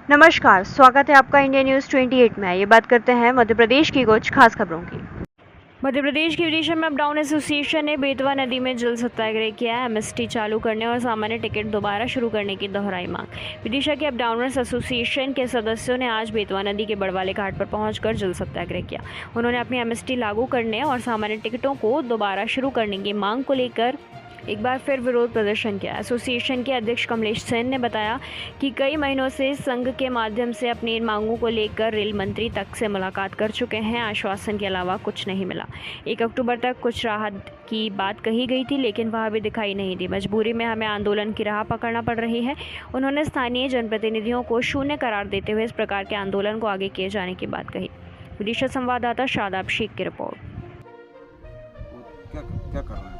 नमस्कार, स्वागत है आपका इंडिया न्यूज़ 28 में। ये बात करते हैं मध्य प्रदेश की कुछ खास खबरों की। मध्य प्रदेश की विदिशा में अपडाउन एसोसिएशन ने बेतवा नदी में जल सत्याग्रह किया। एमएसटी चालू करने और सामान्य टिकट दोबारा शुरू करने की दोहराई मांग। विदिशा के अपडाउनर्स एसोसिएशन के सदस्यों ने आज बेतवा नदी के बड़वाले घाट पर पहुंचकर जल सत्याग्रह किया। उन्होंने अपनी एमएसटी लागू करने और सामान्य टिकटों को दोबारा शुरू करने की मांग को लेकर एक बार फिर विरोध प्रदर्शन किया। एसोसिएशन के अध्यक्ष कमलेश सेन ने बताया कि कई महीनों से संघ के माध्यम से अपनी इन मांगों को लेकर रेल मंत्री तक से मुलाकात कर चुके हैं। आश्वासन के अलावा कुछ नहीं मिला। 1 अक्टूबर तक कुछ राहत की बात कही गई थी, लेकिन वह भी दिखाई नहीं दी। मजबूरी में हमें आंदोलन की राह पकड़ना पड़ रही है। उन्होंने स्थानीय जनप्रतिनिधियों को शून्य करार देते हुए इस प्रकार के आंदोलन को आगे किए जाने की बात कही। विदिशा संवाददाता शादाब शेख की रिपोर्ट। क्या कर रहे हैं?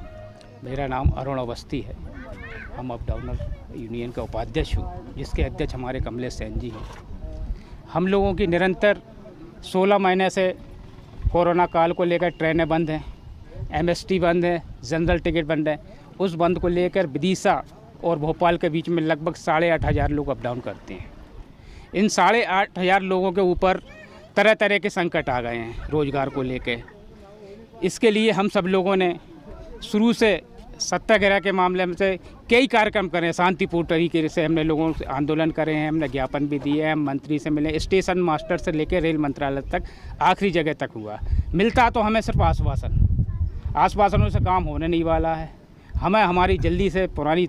मेरा नाम अरुण अवस्थी है। हम अपडाउनर यूनियन का उपाध्यक्ष हूँ, जिसके अध्यक्ष हमारे कमलेश सेन जी हैं। हम लोगों की निरंतर 16 महीने से कोरोना काल को लेकर ट्रेनें बंद हैं, एमएसटी बंद है, जनरल टिकट बंद है। उस बंद को लेकर विदिशा और भोपाल के बीच में लगभग 8,500 लोग अपडाउन करते हैं। इन 8,500 लोगों के ऊपर तरह तरह के संकट आ गए हैं रोज़गार को लेकर। इसके लिए हम सब लोगों ने शुरू से सत्याग्रह के मामले में से कई कार्यक्रम करें। शांतिपूर्ण तरीके से हमने लोगों से आंदोलन करे हैं, हमने ज्ञापन भी दिए हैं, हम मंत्री से मिले, स्टेशन मास्टर से लेकर रेल मंत्रालय तक, आखिरी जगह तक हुआ। मिलता तो हमें सिर्फ आश्वासनों से काम होने नहीं वाला है। हमें हमारी जल्दी से पुरानी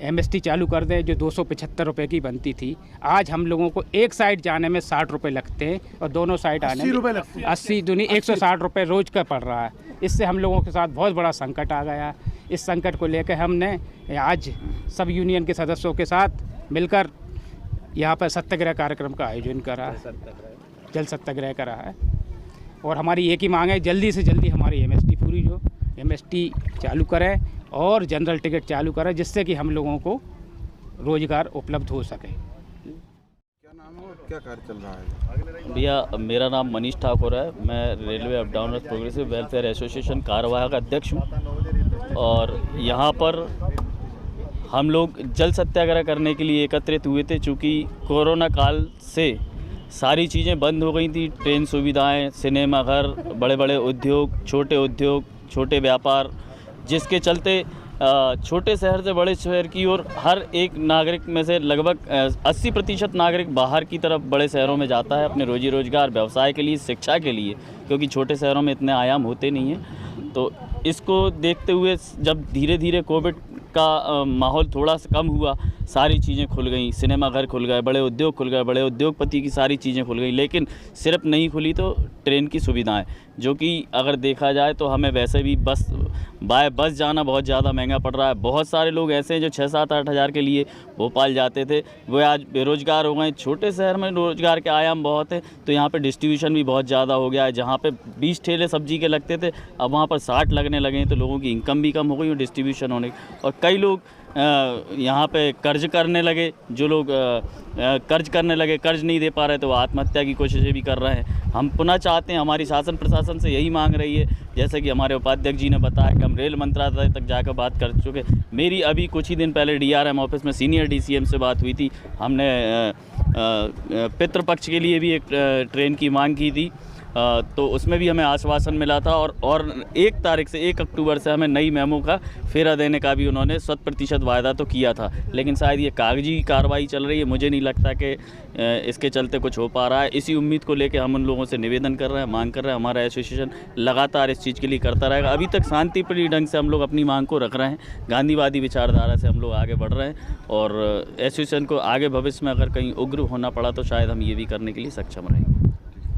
एमएसटी चालू कर दें जो 275 रुपये की बनती थी। आज हम लोगों को एक साइड जाने में 60 रुपये लगते हैं और दोनों साइड आने में 80 दूनी 160 रुपये रोज़ का पड़ रहा है। इससे हम लोगों के साथ बहुत बड़ा संकट आ गया। इस संकट को लेकर हमने आज सब यूनियन के सदस्यों के साथ मिलकर यहाँ पर सत्याग्रह कार्यक्रम का आयोजन करा, जल सत्याग्रह करा है। और हमारी एक ही मांग है, जल्दी से जल्दी हमारी एमएसटी चालू करें और जनरल टिकट चालू करें, जिससे कि हम लोगों को रोज़गार उपलब्ध हो सके। क्या नाम है और क्या कार्य चल रहा है? भैया, मेरा नाम मनीष ठाकुर है। मैं रेलवे अपडाउनर्स प्रोग्रेसिव वेलफेयर एसोसिएशन कार्यवाहक अध्यक्ष हूँ। और यहाँ पर हम लोग जल सत्याग्रह करने के लिए एकत्रित हुए थे। चूँकि कोरोना काल से सारी चीज़ें बंद हो गई थी, ट्रेन सुविधाएं, सिनेमाघर, बड़े बड़े उद्योग, छोटे व्यापार, जिसके चलते छोटे शहर से बड़े शहर की ओर हर एक नागरिक में से लगभग 80% नागरिक बाहर की तरफ बड़े शहरों में जाता है अपने रोजी रोजगार, व्यवसाय के लिए, शिक्षा के लिए, क्योंकि छोटे शहरों में इतने आयाम होते नहीं हैं। तो इसको देखते हुए जब धीरे धीरे कोविड का माहौल थोड़ा सा कम हुआ, सारी चीज़ें खुल गई, सिनेमाघर खुल गए, बड़े उद्योग खुल गए, बड़े उद्योगपति की सारी चीज़ें खुल गई। लेकिन सिर्फ नहीं खुली तो ट्रेन की सुविधाएं, जो कि अगर देखा जाए तो हमें वैसे भी बाय बस जाना बहुत ज़्यादा महंगा पड़ रहा है। बहुत सारे लोग ऐसे हैं जो 6-7-8 हज़ार के लिए भोपाल जाते थे, वो आज बेरोज़गार हो गए। छोटे शहर में रोज़गार के आयाम बहुत है, तो यहाँ पे डिस्ट्रीब्यूशन भी बहुत ज़्यादा हो गया है। जहाँ पे 20 ठेले सब्जी के लगते थे, अब वहाँ पर 60 लगने लगे हैं, तो लोगों की इनकम भी कम हो गई और डिस्ट्रीब्यूशन होने। और कई लोग यहाँ पे कर्ज करने लगे। जो लोग कर्ज करने लगे, कर्ज नहीं दे पा रहे, तो वो आत्महत्या की कोशिशें भी कर रहे हैं। हम पुनः चाहते हैं, हमारी शासन प्रशासन से यही मांग रही है, जैसे कि हमारे उपाध्यक्ष जी ने बताया कि हम रेल मंत्रालय तक जाकर बात कर चुके। मेरी अभी कुछ ही दिन पहले डीआरएम ऑफिस में सीनियर डीसीएम से बात हुई थी। हमने पितृपक्ष के लिए भी एक ट्रेन की मांग की थी, तो उसमें भी हमें आश्वासन मिला था। और 1 तारीख से 1 अक्टूबर से हमें नई मेमो का फेरा देने का भी उन्होंने 100% वायदा तो किया था। लेकिन शायद ये कागजी कार्रवाई चल रही है, मुझे नहीं लगता कि इसके चलते कुछ हो पा रहा है। इसी उम्मीद को लेकर हम उन लोगों से निवेदन कर रहे हैं, मांग कर रहे हैं। हमारा एसोसिएशन लगातार इस चीज़ के लिए करता रहेगा। अभी तक शांतिप्रिय ढंग से हम लोग अपनी मांग को रख रहे हैं, गांधीवादी विचारधारा से हम लोग आगे बढ़ रहे हैं। और एसोसिएशन को आगे भविष्य में अगर कहीं उग्र होना पड़ा तो शायद हम ये भी करने के लिए सक्षम रहेंगे।